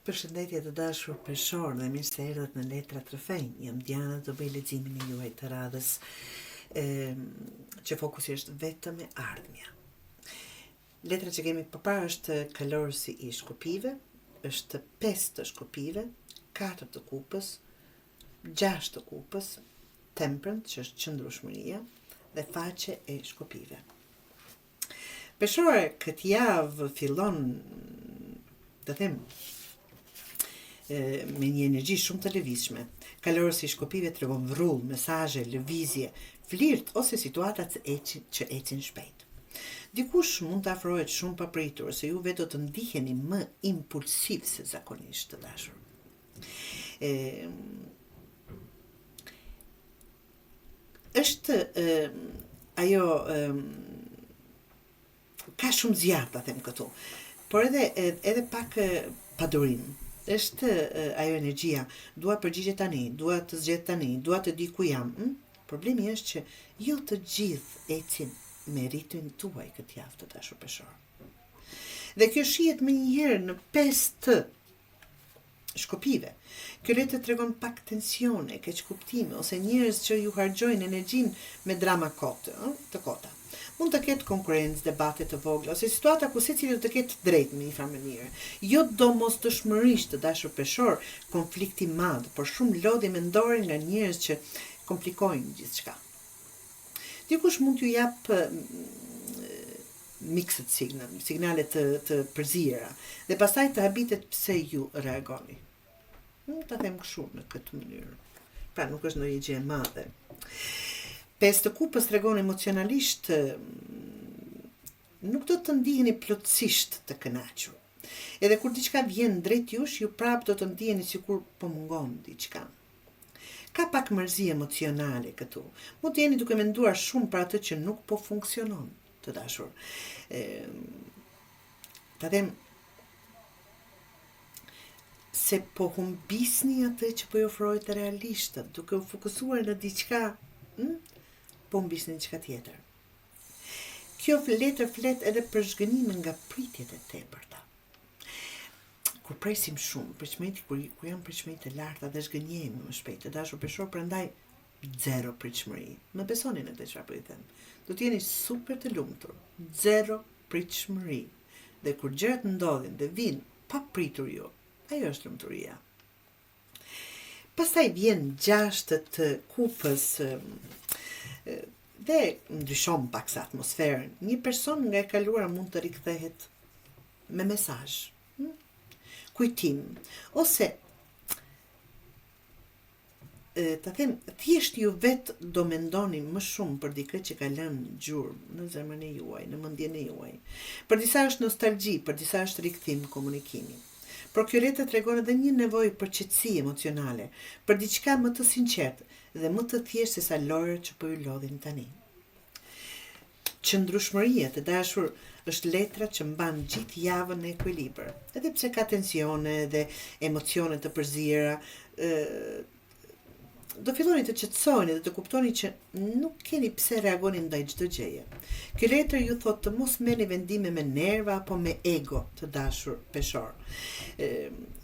Përshëndetje të dashur peshor dhe mirë se erdhët në Letra të Rrëfenj. Jam Diana, do bëj leximin e juaj të radhës që fokusi është vetëm e ardhmja. Letra që kemi përpara është kalorësi i shkupive, është 5 të shkupive, 4 të kupës, 6 të kupës, temperance që është qëndrueshmëria dhe faqe e shkupive. Peshore, këtë javë fillon të them me një energji shumë të lëvizshme. Kalorësi i shkupive tregon vrull, mesazhe, lëvizje, flirt ose situata që ecin shpejt. Dikush mund të afrohet shumë papritur, se ju vetë do të ndiheni më impulsiv se zakonisht të dashur. Është ka shumë zjarr, ta them këtu, por edhe pak padurim. Është ajo energjia, dua përgjigje tani, dua të zgjedh tani, dua të di ku jam. Problemi është që jo të gjithë ecin me ritmin tuaj këtë javë të dashur peshor. Dhe kjo shihet më njëherë në 5 të shkupive. Kjo le të tregon pak tensione, keq kuptime ose njerëz që ju harxojnë energjinë me drama të kota. Mund të ketë konkurrencë, debate të vogla ose situata ku secili do të ketë drejt në një farë mënyrë. Jo domosdoshmërisht të dashur peshor, konflikti i madh, por shumë lodhje mendore nga njerëz që komplikojnë gjithçka. Dikush mund t'ju jap mixed signale të përzira dhe pastaj të habitet pse ju reagoni. Ta them kështu në këtë mënyrë. Pra nuk është ndonjë gjë e madhe. 5 të kupës tregon emocionalisht nuk do të ndiheni plotësisht të kënaqur. Edhe kur diçka vjen drejt jush, ju prap do të ndiheni sikur po mungon diçka. Ka pak mërzi emocionale këtu. Mund të jeni duke menduar shumë për atë që nuk po funksionon, të dashur. Ta them se po humbisni atë që po ju ofrohet realisht, duke u fokusuar në diçka, po humbisni diçka tjetër. Kjo letër flet edhe për zhgënime nga pritjet e tepërta. Kur presim shumë, kur janë pritshmëri të larta dhe zhgënjehemi më shpejt, të dashur peshor, prandaj zero pritshmëri. Më besoni në këtë çfarë po i them. Do të jeni super të lumtur, zero pritshmëri. Dhe kur gjërat ndodhin dhe vijnë pa pritur ju, ajo është lumturia. Pastaj vjen 6 të kupës dhe ndryshon pak sa atmosferën. Një person nga e kaluara mund të rikthehet me mesazh, kujtim, ose ta them, thjesht ju vetë do mendoni më shumë për dikë që ka lënë gjurmë në zemrën e juaj, në mendjen e juaj. Për disa është nostalgji, për disa është rikthim komunikimi. Por kjo letë tregon edhe një nevojë për qetësi emocionale, për diçka më të sinqertë dhe më të thjeshtë se sa lojrat që po ju lodhin tani. Qëndrueshmëria, të dashur, është letra që mban gjithë javën në ekuilibër. Edhe pse ka tensione dhe emocione të përzira, do filloni të qetësoheni dhe të kuptoni që nuk keni pse reagoni ndaj çdo gjëje. Kjo letër ju thot të mos merrni vendime me nerva apo me ego, të dashur peshor.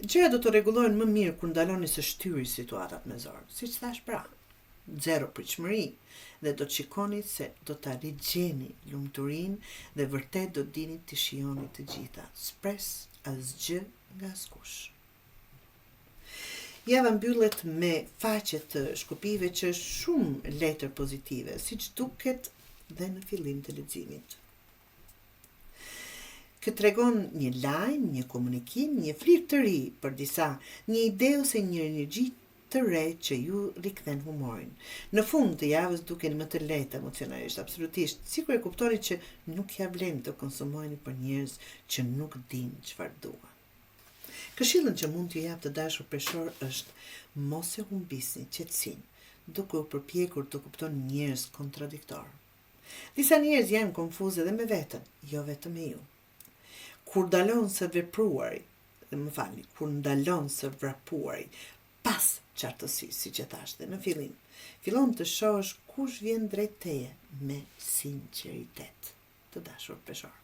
Gjërat do të rregullohen më mirë kur ndaloni së shtyri situatat me zor. Siç thash pra, zero pritshmëri dhe do të shikoni se do ta rigjeni lumturinë dhe vërtet do dini të shijoni të gjitha. S'pres asgjë nga askush. Java mbyllet me faqe të shkupive që është shumë letër pozitive, siç duket dhe në fillim të leximit. Kjo tregon një lajm, një komunikim, një flirt të ri për disa, një ide ose një energji të re që ju rikthen humorin. Në fund të javës duken më të lehtë emocionalisht, absolutisht, sikur e kuptoni që nuk ja vlen të konsumojeni për njerëz që nuk dinë çfarë duan. Këshillën që mund t'ju jap të dashur peshor është mos e humbisni qetësinë, duke u përpjekur të kuptoni njerëz kontradiktor. Disa njerëz janë konfuze dhe me veten, jo vetëm me ju. Kur ndalon së vrapuari, pas qartësisë, siç e thash dhe në fillim, fillon të shohësh kush vjen drejt teje me sinqeritet, të dashur peshor.